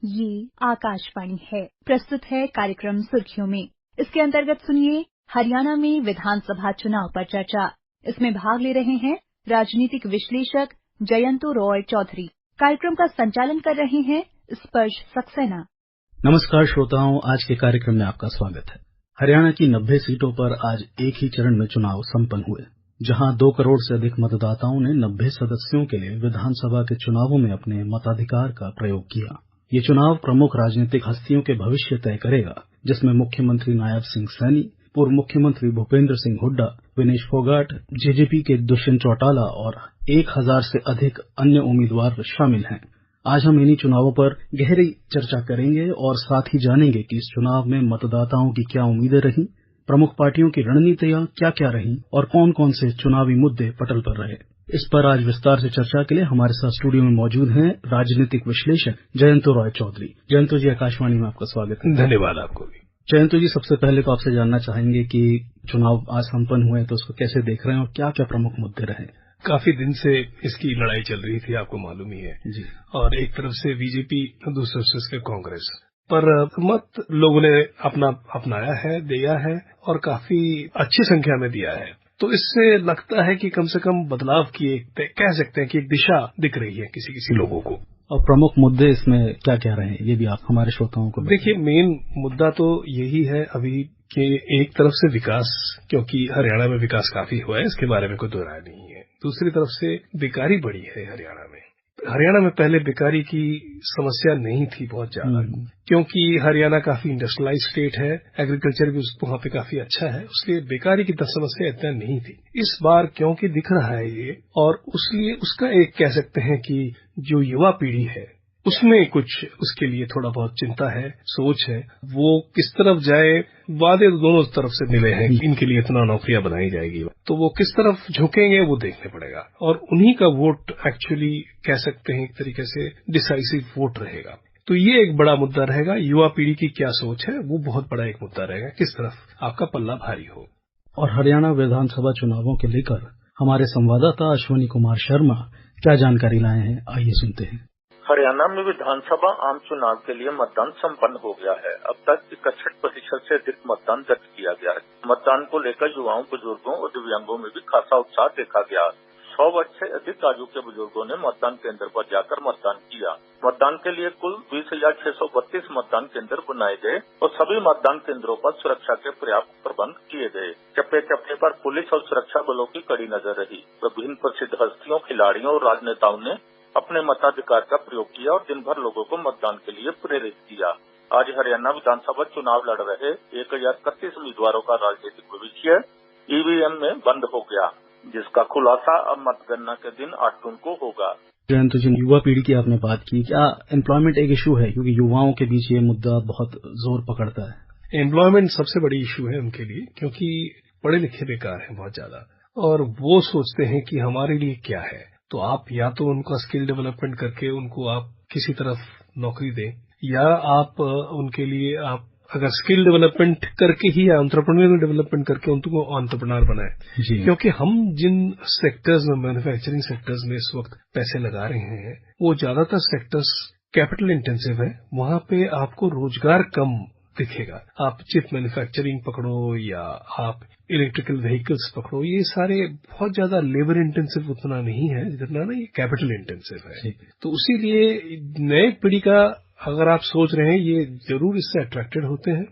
ये आकाशवाणी है। प्रस्तुत है कार्यक्रम सुर्खियों में। इसके अंतर्गत सुनिए हरियाणा में विधानसभा चुनाव पर चर्चा। इसमें भाग ले रहे हैं राजनीतिक विश्लेषक जयंतो रॉय चौधरी। कार्यक्रम का संचालन कर रहे हैं स्पर्श सक्सेना। नमस्कार श्रोताओं, आज के कार्यक्रम में आपका स्वागत है। हरियाणा की 90 सीटों पर आज एक ही चरण में चुनाव संपन्न हुए, जहां 2 करोड़ से अधिक मतदाताओं ने 90 सदस्यों के लिए विधानसभा के चुनावों में अपने मताधिकार का प्रयोग किया। ये चुनाव प्रमुख राजनीतिक हस्तियों के भविष्य तय करेगा, जिसमें मुख्यमंत्री नायब सिंह सैनी, पूर्व मुख्यमंत्री भूपेंद्र सिंह हुड्डा, विनेश फोगाट, जेजेपी के दुष्यंत चौटाला और 1000 से अधिक अन्य उम्मीदवार शामिल हैं। आज हम इन्हीं चुनावों पर गहरी चर्चा करेंगे और साथ ही जानेंगे कि इस चुनाव में मतदाताओं की क्या उम्मीदें रहीं, प्रमुख पार्टियों की रणनीतियां क्या रहीं और कौन कौन से चुनावी मुद्दे पटल पर रहे। इस पर आज विस्तार से चर्चा के लिए हमारे साथ स्टूडियो में मौजूद हैं राजनीतिक विश्लेषक जयंतो रॉय चौधरी। जयंतो जी, आकाशवाणी में आपका स्वागत है। धन्यवाद आपको भी। जयंतो जी, सबसे पहले तो आपसे जानना चाहेंगे कि चुनाव आज संपन्न हुए तो उसको कैसे देख रहे हैं और क्या क्या प्रमुख मुद्दे रहे। काफी दिन से इसकी लड़ाई चल रही थी, आपको मालूम ही है जी। और एक तरफ से बीजेपी, दूसरी तरफ से कांग्रेस पर मत लोगों ने अपनाया है, दिया है और काफी अच्छी संख्या में दिया है। तो इससे लगता है कि कम से कम बदलाव की कह सकते हैं कि एक दिशा दिख रही है किसी लोगों को। और प्रमुख मुद्दे इसमें क्या क्या रहे, ये भी आप हमारे श्रोताओं को देखिए, मेन मुद्दा तो यही है अभी कि एक तरफ से विकास, क्योंकि हरियाणा में विकास काफी हुआ है, इसके बारे में कोई दो राय नहीं है। दूसरी तरफ से बेकारी बढ़ी है हरियाणा में। हरियाणा में पहले बेकारी की समस्या नहीं थी बहुत ज्यादा, क्योंकि हरियाणा काफी इंडस्ट्रियलाइज स्टेट है, एग्रीकल्चर भी वहां पे काफी अच्छा है, उसलिए बेकारी की समस्या इतना नहीं थी। इस बार क्योंकि दिख रहा है ये, और उसलिए उसका एक कह सकते हैं कि जो युवा पीढ़ी है उसमें कुछ उसके लिए थोड़ा बहुत चिंता है, सोच है, वो किस तरफ जाए। वादे दोनों तरफ से मिले हैं कि इनके लिए इतना नौकरियां बनाई जाएगी, तो वो किस तरफ झुकेंगे वो देखने पड़ेगा। और उन्हीं का वोट एक्चुअली कह सकते हैं एक तरीके से डिसाइसिव वोट रहेगा। तो ये एक बड़ा मुद्दा रहेगा। युवा पीढ़ी की क्या सोच है, वो बहुत बड़ा एक मुद्दा रहेगा, किस तरफ आपका पल्ला भारी हो। और हरियाणा विधानसभा चुनावों के लेकर हमारे संवाददाता अश्विनी कुमार शर्मा क्या जानकारी लाए हैं, आइए सुनते हैं। हरियाणा में विधानसभा आम चुनाव के लिए मतदान संपन्न हो गया है। अब तक 61% से अधिक मतदान दर्ज किया गया है। मतदान को लेकर युवाओं, बुजुर्गों और दिव्यांगों में भी खासा उत्साह देखा गया। 100 वर्ष से अधिक आयु के बुजुर्गों ने मतदान केंद्र पर जाकर मतदान किया। मतदान के लिए कुल 20,632 मतदान केंद्र बनाए गए और सभी मतदान केंद्रों पर सुरक्षा के पर्याप्त प्रबंध किए गए। चप्पे चप्पे पर पुलिस और सुरक्षा बलों की कड़ी नजर रही। विभिन्न प्रसिद्ध हस्तियों, खिलाड़ियों और राजनेताओं ने अपने मताधिकार का प्रयोग किया और दिन भर लोगों को मतदान के लिए प्रेरित किया। आज हरियाणा विधानसभा चुनाव लड़ रहे 1031 उम्मीदवारों का राजनीतिक भविष्य ईवीएम में बंद हो गया, जिसका खुलासा अब मतगणना के दिन 8 जून को होगा। जयंत जी, युवा पीढ़ी की आपने बात की, क्या एम्प्लॉयमेंट एक इशू है, क्योंकि युवाओं के बीच ये मुद्दा बहुत जोर पकड़ता है। एम्प्लॉयमेंट सबसे बड़ी इशू है उनके लिए, क्योंकि पढ़े लिखे बेकार हैं बहुत ज्यादा, और वो सोचते हैं कि हमारे लिए क्या है। तो आप या तो उनका स्किल डेवलपमेंट करके उनको आप किसी तरफ नौकरी दें, या आप उनके लिए आप अगर स्किल डेवलपमेंट करके ही या एंटरप्रेन्योरियल डेवलपमेंट करके उनको एंटरप्रेन्योर बनाए। क्योंकि हम जिन सेक्टर्स में, मैन्युफैक्चरिंग सेक्टर्स में इस वक्त पैसे लगा रहे हैं, वो ज्यादातर सेक्टर्स कैपिटल इंटेंसिव है। वहां पे आपको रोजगार कम दिखेगा। आप चिप मैन्युफैक्चरिंग पकड़ो या आप इलेक्ट्रिकल व्हीकल्स पकड़ो, ये सारे बहुत ज्यादा लेबर इंटेंसिव उतना नहीं है जितना ना ये कैपिटल इंटेंसिव है। तो उसीलिए नए पीढ़ी का अगर आप सोच रहे हैं, ये जरूर इससे अट्रैक्टेड होते हैं,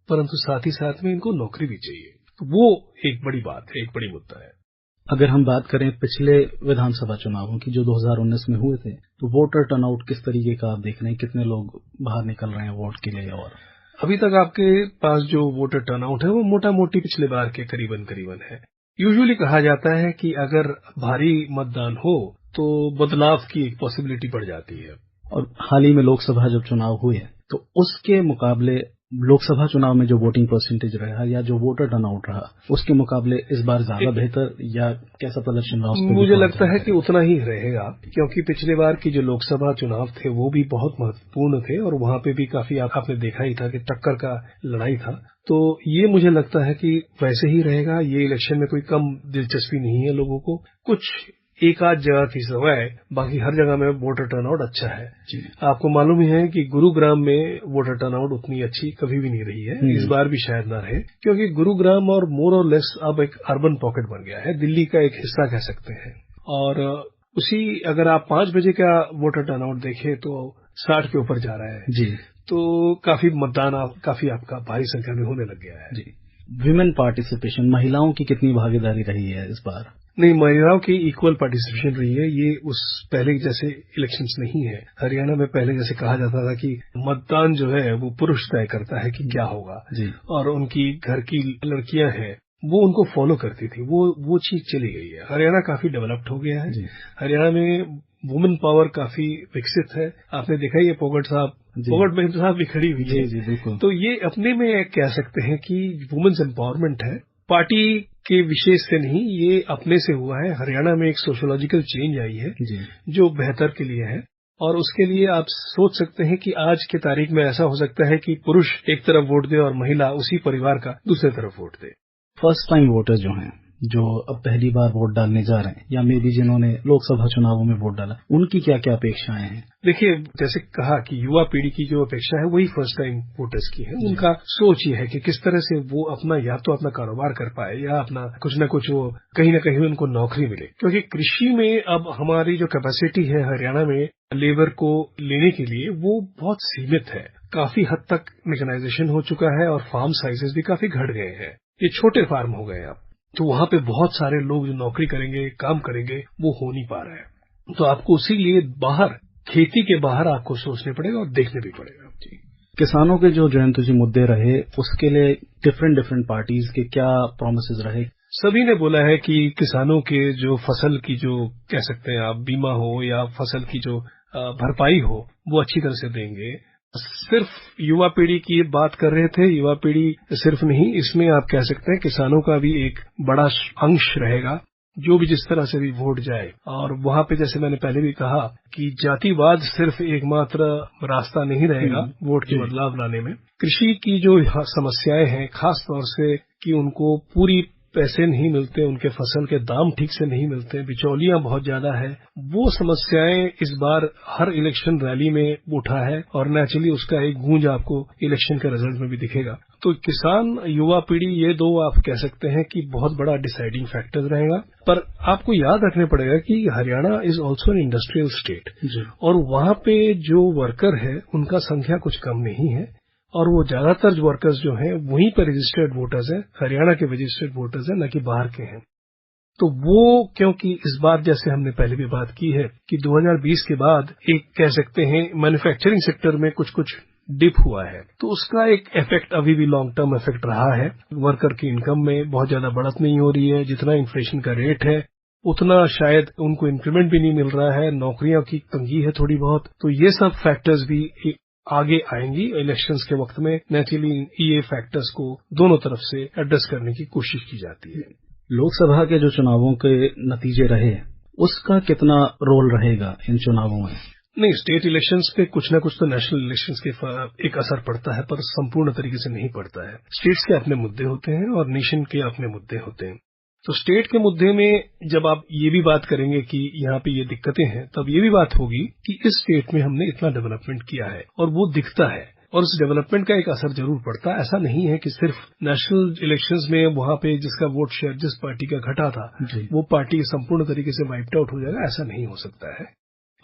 परंतु साथ ही साथ में इनको नौकरी भी चाहिए। तो वो एक बड़ी बात है, एक बड़ी मुद्दा है। अगर हम बात करें पिछले विधानसभा चुनावों की जो 2019 में हुए थे, तो वोटर टर्नआउट किस तरीके का आप देख रहे हैं, कितने लोग बाहर निकल रहे हैं वोट के लिए? और अभी तक आपके पास जो वोटर टर्नआउट है वो मोटा मोटी पिछले बार के करीबन है। यूजुअली कहा जाता है कि अगर भारी मतदान हो तो बदलाव की एक पॉसिबिलिटी बढ़ जाती है। और हाल ही में लोकसभा जब चुनाव हुए तो उसके मुकाबले लोकसभा चुनाव में जो वोटिंग परसेंटेज रहा या जो वोटर टर्नआउट रहा, उसके मुकाबले इस बार ज्यादा बेहतर या कैसा प्रदर्शन रहा? मुझे लगता है कि उतना ही रहेगा, क्योंकि पिछले बार की जो लोकसभा चुनाव थे वो भी बहुत महत्वपूर्ण थे और वहां पे भी काफी आपने देखा ही था कि टक्कर का लड़ाई था। तो ये मुझे लगता है कि वैसे ही रहेगा। ये इलेक्शन में कोई कम दिलचस्पी नहीं है लोगों को। कुछ एक आध जगह की सिवाय बाकी हर जगह में वोटर टर्नआउट अच्छा है। आपको मालूम ही है कि गुरुग्राम में वोटर टर्नआउट उतनी अच्छी कभी भी नहीं रही है, इस बार भी शायद ना रहे, क्योंकि गुरुग्राम और मोर और लेस अब एक अर्बन पॉकेट बन गया है, दिल्ली का एक हिस्सा कह सकते हैं। और उसी अगर आप 5 बजे का वोटर टर्नआउट देखें तो 60 के ऊपर जा रहा है जी। तो काफी मतदान काफी आपका भारी संख्या में होने लग गया है जी। विमेन पार्टिसिपेशन, महिलाओं की कितनी भागीदारी रही है इस बार? नहीं, महिलाओं की इक्वल पार्टिसिपेशन रही है। ये उस पहले जैसे इलेक्शंस नहीं है। हरियाणा में पहले जैसे कहा जाता था कि मतदान जो है वो पुरुष तय करता है कि क्या होगा जी। और उनकी घर की लड़कियां हैं वो उनको फॉलो करती थी, वो चीज चली गई है। हरियाणा काफी डेवलप्ड हो गया है। हरियाणा में वुमेन पावर काफी विकसित है। आपने देखा ये पोगट महतो साहब भी खड़ी हुई है जी, बिल्कुल। तो ये अपने में कह सकते हैं कि वुमेन्स एम्पावरमेंट है, पार्टी के विशेष से नहीं, ये अपने से हुआ है। हरियाणा में एक सोशियोलॉजिकल चेंज आई है जो बेहतर के लिए है। और उसके लिए आप सोच सकते हैं कि आज के तारीख में ऐसा हो सकता है कि पुरुष एक तरफ वोट दे और महिला उसी परिवार का दूसरी तरफ वोट दे। फर्स्ट टाइम वोटर जो हैं, जो अब पहली बार वोट डालने जा रहे हैं या मे बी जिन्होंने लोकसभा चुनावों में वोट डाला, उनकी क्या क्या अपेक्षाएं हैं? देखिए, जैसे कहा कि युवा पीढ़ी की जो अपेक्षा है वही फर्स्ट टाइम वोटर्स की है। उनका सोच ये है कि किस तरह से वो अपना या तो अपना कारोबार कर पाए या अपना कुछ न कुछ वो कहीं न कहीं उनको नौकरी मिले, क्योंकि कृषि में अब हमारी जो कैपेसिटी है हरियाणा में लेबर को लेने के लिए वो बहुत सीमित है। काफी हद तक मैकेनाइजेशन हो चुका है और फार्म साइजेस भी काफी घट गए हैं। ये छोटे फार्म हो गए अब, तो वहां पे बहुत सारे लोग जो नौकरी करेंगे, काम करेंगे, वो हो नहीं पा रहा है। तो आपको उसी लिए बाहर, खेती के बाहर आपको सोचने पड़ेगा और देखने भी पड़ेगा जी। किसानों के जो जयंत जी मुद्दे रहे, उसके लिए डिफरेंट पार्टीज के क्या प्रोमिसेस रहे? सभी ने बोला है कि किसानों के जो फसल की जो कह सकते हैं आप बीमा हो या फसल की जो भरपाई हो वो अच्छी तरह से देंगे। सिर्फ युवा पीढ़ी की बात कर रहे थे, युवा पीढ़ी सिर्फ नहीं, इसमें आप कह सकते हैं किसानों का भी एक बड़ा अंश रहेगा जो भी जिस तरह से भी वोट जाए। और वहां पे जैसे मैंने पहले भी कहा कि जातिवाद सिर्फ एकमात्र रास्ता नहीं रहेगा वोट के बदलाव लाने में। कृषि की जो समस्याएं हैं, खास तौर से कि उनको पूरी पैसे नहीं मिलते, उनके फसल के दाम ठीक से नहीं मिलते, बिचौलियां बहुत ज्यादा है, वो समस्याएं इस बार हर इलेक्शन रैली में उठा है और नेचुरली उसका एक गूंज आपको इलेक्शन के रिजल्ट में भी दिखेगा। तो किसान, युवा पीढ़ी, ये दो आप कह सकते हैं कि बहुत बड़ा डिसाइडिंग फैक्टर रहेगा। पर आपको याद रखना पड़ेगा कि Haryana is also an industrial state और वहां पे जो वर्कर है उनका संख्या कुछ कम नहीं है और वो ज्यादातर वर्कर्स जो हैं वहीं पर रजिस्टर्ड वोटर्स हैं, हरियाणा के रजिस्टर्ड वोटर्स हैं, न कि बाहर के हैं। तो वो क्योंकि इस बार जैसे हमने पहले भी बात की है कि 2020 के बाद एक कह सकते हैं मैन्युफैक्चरिंग सेक्टर में कुछ डिप हुआ है, तो उसका एक इफेक्ट अभी भी लॉन्ग टर्म इफेक्ट रहा है। वर्कर की इनकम में बहुत ज्यादा बढ़त नहीं हो रही है, जितना इन्फ्लेशन का रेट है उतना शायद उनको इंक्रीमेंट भी नहीं मिल रहा है, नौकरियों की तंगी है थोड़ी बहुत। तो ये सब फैक्टर्स भी आगे आएंगी इलेक्शंस के वक्त में। नेचुरली ये फैक्टर्स को दोनों तरफ से एड्रेस करने की कोशिश की जाती है। लोकसभा के जो चुनावों के नतीजे रहे, उसका कितना रोल रहेगा इन चुनावों में? नहीं, स्टेट इलेक्शंस पे कुछ न कुछ तो नेशनल इलेक्शंस के एक असर पड़ता है, पर संपूर्ण तरीके से नहीं पड़ता है। स्टेट्स के अपने मुद्दे होते हैं और नेशन के अपने मुद्दे होते हैं। तो स्टेट के मुद्दे में जब आप ये भी बात करेंगे कि यहाँ पे ये दिक्कतें हैं, तब ये भी बात होगी कि इस स्टेट में हमने इतना डेवलपमेंट किया है और वो दिखता है और उस डेवलपमेंट का एक असर जरूर पड़ता है। ऐसा नहीं है कि सिर्फ नेशनल इलेक्शंस में वहां पे जिसका वोट शेयर जिस पार्टी का घटा था वो पार्टी संपूर्ण तरीके से वाइप्ड आउट हो जाएगा, ऐसा नहीं हो सकता है।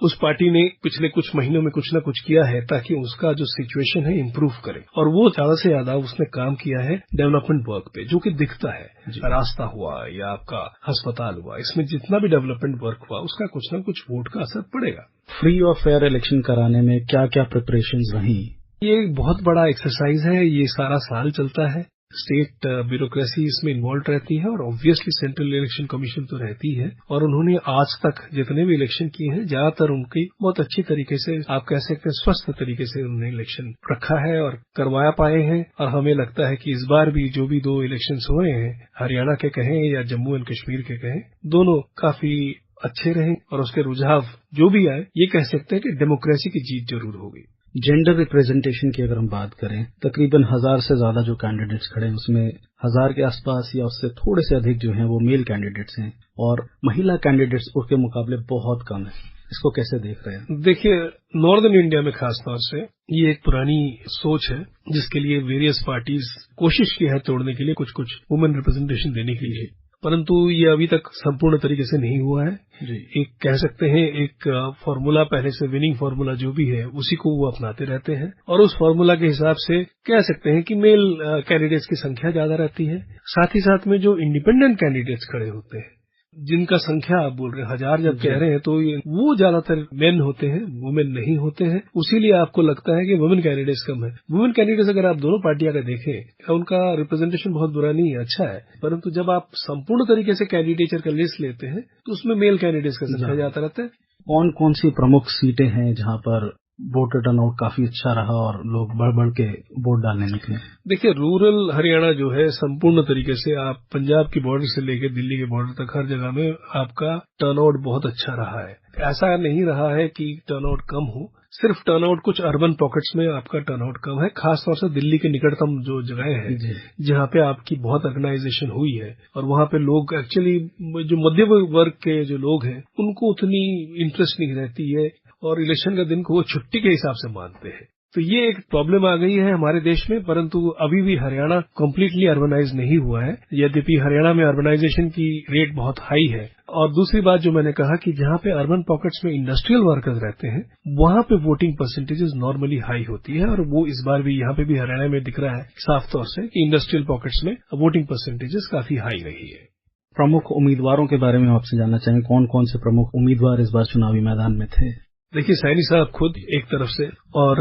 उस पार्टी ने पिछले कुछ महीनों में कुछ न कुछ किया है ताकि उसका जो सिचुएशन है इम्प्रूव करे और वो ज्यादा से ज्यादा उसने काम किया है डेवलपमेंट वर्क पे, जो कि दिखता है। रास्ता हुआ या आपका अस्पताल हुआ, इसमें जितना भी डेवलपमेंट वर्क हुआ उसका कुछ न कुछ वोट का असर पड़ेगा। फ्री और फेयर इलेक्शन कराने में क्या क्या प्रिपरेशंस रही? ये एक बहुत बड़ा एक्सरसाइज है, ये सारा साल चलता है। स्टेट ब्यूरोक्रेसी इसमें इन्वॉल्व रहती है और ऑब्वियसली सेंट्रल इलेक्शन कमीशन तो रहती है और उन्होंने आज तक जितने भी इलेक्शन किए हैं ज्यादातर उनकी बहुत अच्छी तरीके से, आप कह सकते हैं स्वस्थ तरीके से उन्होंने इलेक्शन रखा है और करवाया पाए हैं। और हमें लगता है कि इस बार भी जो भी 2 इलेक्शंस हुए हैं, हरियाणा के कहें या जम्मू एंड कश्मीर के कहें, दोनों काफी अच्छे रहे और उसके रुझाव जो भी आए, ये कह सकते हैं कि डेमोक्रेसी की जीत जरूर होगी। जेंडर रिप्रेजेंटेशन की अगर हम बात करें, तकरीबन 1000 से ज्यादा जो कैंडिडेट्स खड़े हैं उसमें 1000 के आसपास या उससे थोड़े से अधिक जो हैं वो मेल कैंडिडेट्स हैं और महिला कैंडिडेट्स उसके मुकाबले बहुत कम है। इसको कैसे देख रहे हैं? देखिए, नॉर्दर्न इंडिया में खास तौर से ये एक पुरानी सोच है जिसके लिए वेरियस पार्टीज कोशिश की है तोड़ने के लिए, कुछ कुछ वुमेन रिप्रेजेंटेशन देने के लिए, परंतु ये अभी तक संपूर्ण तरीके से नहीं हुआ है जी। एक कह सकते हैं एक फॉर्मूला, पहले से विनिंग फॉर्मूला जो भी है उसी को वो अपनाते रहते हैं और उस फॉर्मूला के हिसाब से कह सकते हैं कि मेल कैंडिडेट्स की संख्या ज्यादा रहती है। साथ ही साथ में जो इंडिपेंडेंट कैंडिडेट्स खड़े होते हैं, जिनका संख्या आप बोल रहे हैं 1000 जब कह रहे हैं, तो वो ज्यादातर मेन होते हैं, वुमेन नहीं होते हैं। उसीलिए आपको लगता है कि वुमेन कैंडिडेट्स कम है। वुमेन कैंडिडेट्स अगर आप दोनों पार्टियां का देखें, उनका रिप्रेजेंटेशन बहुत बुरा नहीं है, अच्छा है, परंतु जब आप संपूर्ण तरीके से कैंडिडेचर का लिस्ट लेते हैं तो उसमें मेल कैंडिडेट्स का संख्या ज्यादा रहता है। कौन कौन सी प्रमुख सीटें हैं जहां पर वोटर टर्नआउट काफी अच्छा रहा और लोग बढ़ बढ़ के वोट डालने निकले? देखिए, रूरल हरियाणा जो है संपूर्ण तरीके से आप पंजाब की बॉर्डर से लेकर दिल्ली के बॉर्डर तक हर जगह में आपका टर्नआउट बहुत अच्छा रहा है। ऐसा नहीं रहा है कि टर्नआउट कम हो, सिर्फ टर्नआउट कुछ अर्बन पॉकेट्स में आपका टर्नआउट कम है, खासतौर से दिल्ली के निकटतम जो जगह है जहाँ पे आपकी बहुत ऑर्गेनाइजेशन हुई है और वहाँ पे लोग एक्चुअली जो मध्य वर्ग के जो लोग हैं उनको उतनी इंटरेस्ट नहीं रहती है और इलेक्शन का दिन को वो छुट्टी के हिसाब से मानते हैं। तो ये एक प्रॉब्लम आ गई है हमारे देश में, परंतु अभी भी हरियाणा कम्प्लीटली अर्बनाइज नहीं हुआ है, यद्यपि हरियाणा में अर्बनाइजेशन की रेट बहुत हाई है। और दूसरी बात जो मैंने कहा कि जहाँ पे अर्बन पॉकेट्स में इंडस्ट्रियल वर्कर्स रहते हैं वहाँ पे वोटिंग परसेंटेजेस नॉर्मली हाई होती है और वो इस बार भी यहाँ पे भी हरियाणा में दिख रहा है साफ तौर से कि इंडस्ट्रियल पॉकेट्स में वोटिंग परसेंटेजेस काफी हाई रही है। प्रमुख उम्मीदवारों के बारे में आपसे जानना चाहेंगे, कौन कौन से प्रमुख उम्मीदवार इस बार चुनावी मैदान में थे? देखिए, सैनी साहब खुद एक तरफ से और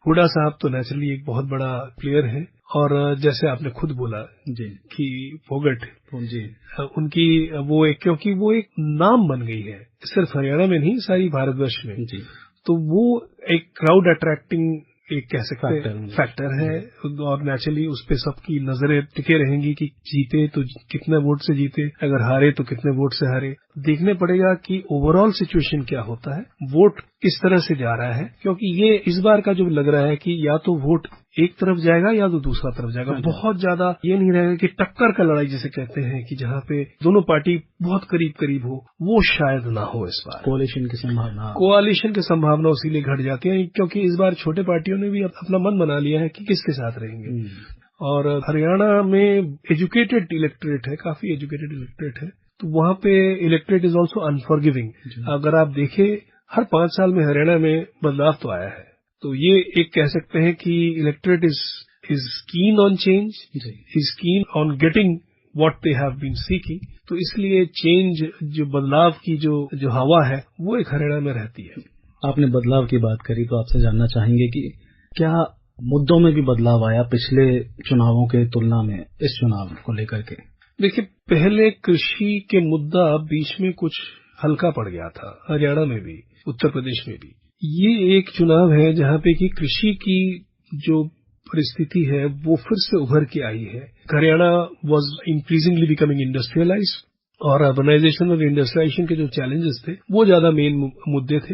हुडा साहब तो नेचुरली एक बहुत बड़ा प्लेयर है और जैसे आपने खुद बोला जी कि फोगट जी उनकी वो एक, क्योंकि वो एक नाम बन गई है सिर्फ हरियाणा में नहीं सारी भारतवर्ष में जी, तो वो एक क्राउड अट्रैक्टिंग एक कह सकते हैं फैक्टर है और नेचुरली उस पे सबकी नजरें टिके रहेंगी कि जीते तो कितने वोट से जीते, अगर हारे तो कितने वोट से हारे। देखने पड़ेगा कि ओवरऑल सिचुएशन क्या होता है, वोट किस तरह से जा रहा है, क्योंकि ये इस बार का जो लग रहा है कि या तो वोट एक तरफ जाएगा या तो दूसरा तरफ जाएगा। बहुत ज्यादा ये नहीं रहेगा कि टक्कर का लड़ाई जिसे कहते हैं कि जहाँ पे दोनों पार्टी बहुत करीब करीब हो, वो शायद ना हो इस बार। कोalition की संभावना इसीलिए घट जाती है क्योंकि इस बार छोटे पार्टियों ने भी अपना मन बना लिया है कि किसके साथ रहेंगे। और हरियाणा में एजुकेटेड इलेक्टोरेट है, काफी एजुकेटेड इलेक्टोरेट है, तो वहाँ पे इलेक्टोरेट इज ऑल्सो अनफॉरगिविंग। अगर आप देखें हर 5 साल में हरियाणा में बदलाव तो आया है, तो ये एक कह सकते हैं कि electorate is keen on change, is keen on getting what they have been seeking. तो इसलिए चेंज, जो बदलाव की जो हवा है वो एक हरियाणा में रहती है। आपने बदलाव की बात करी तो आपसे जानना चाहेंगे कि क्या मुद्दों में भी बदलाव आया पिछले चुनावों के तुलना में इस चुनाव को लेकर के? देखिए, पहले कृषि के मुद्दा बीच में कुछ हल्का पड़ गया था, हरियाणा में भी उत्तर प्रदेश में भी। ये एक चुनाव है जहाँ पे कि कृषि की जो परिस्थिति है वो फिर से उभर के आई है। Haryana was increasingly becoming industrialised और अर्बनाइजेशन और इंडस्ट्रियलाइजेशन के जो चैलेंजेस थे वो ज्यादा मेन मुद्दे थे।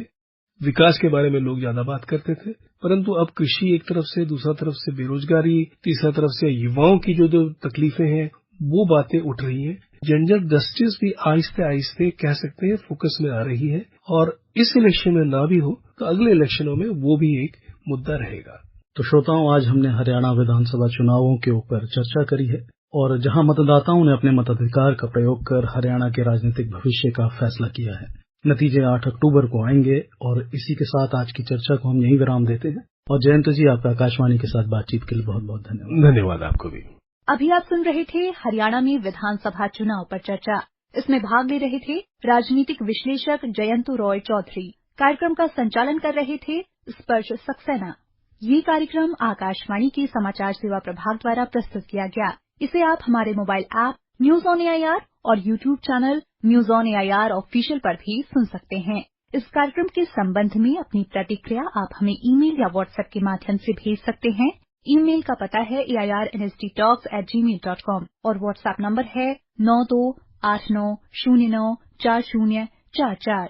विकास के बारे में लोग ज्यादा बात करते थे, परंतु अब कृषि एक तरफ से, दूसरा तरफ से बेरोजगारी, तीसरा तरफ से युवाओं की जो तकलीफें हैं वो बातें उठ रही हैं। जेंडर जस्टिस भी आहिस्ते आहिस्ते कह सकते हैं फोकस में आ रही है और इस इलेक्शन में ना भी हो तो अगले इलेक्शनों में वो भी एक मुद्दा रहेगा। तो श्रोताओं, आज हमने हरियाणा विधानसभा चुनावों के ऊपर चर्चा करी है और जहां मतदाताओं ने अपने मताधिकार का प्रयोग कर हरियाणा के राजनीतिक भविष्य का फैसला किया है। नतीजे 8 अक्टूबर को आएंगे और इसी के साथ आज की चर्चा को हम यहीं विराम देते हैं। और जयंत जी, आपका आकाशवाणी के साथ बातचीत के लिए बहुत बहुत धन्यवाद। धन्यवाद आपको भी। अभी आप सुन रहे थे हरियाणा में विधानसभा चुनाव पर चर्चा। इसमें भाग ले रहे थे राजनीतिक विश्लेषक जयंतु रॉय चौधरी। कार्यक्रम का संचालन कर रहे थे स्पर्श सक्सेना। ये कार्यक्रम आकाशवाणी के समाचार सेवा प्रभाग द्वारा प्रस्तुत किया गया। इसे आप हमारे mobile app news on AIR और YouTube channel news on AIR official पर भी सुन सकते हैं। इस कार्यक्रम के संबंध में अपनी प्रतिक्रिया आप हमें ईमेल या व्हाट्सएप के माध्यम से भेज सकते हैं। ईमेल का पता है airnsdtalks@gmail.com और व्हाट्सएप नंबर है 9289094044।